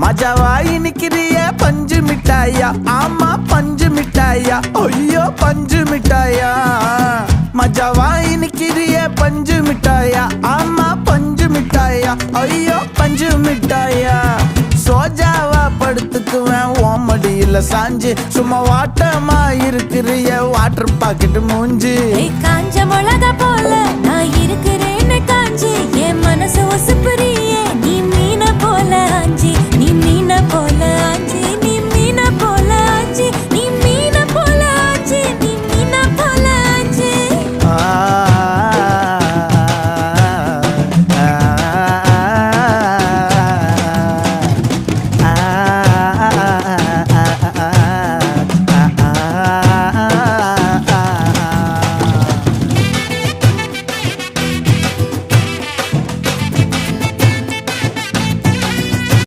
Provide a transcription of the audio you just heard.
மஜாவா இனிக்கிறிய பஞ்சு மிட்டாயா, ஆமா பஞ்சு மிட்டாயா, ஐயோ பஞ்சு மிட்டாயா. மஜாவா இனிக்கிறிய பஞ்சு மிட்டாயா, ஆமா பஞ்சு மிட்டாயா, ஐயோ பஞ்சு மிட்டாயா. சோஜாவா படுத்துக்குவேன் ஓமடியில சாஞ்சு, சும்மா வாட்டமா இருக்கிறிய வாட்டர் பாக்கெட் மூஞ்சி. காஞ்ச மிளகா போல நான் இருக்கிறேன்னு காஞ்சி, என் மனசு ஒசுப்புறிய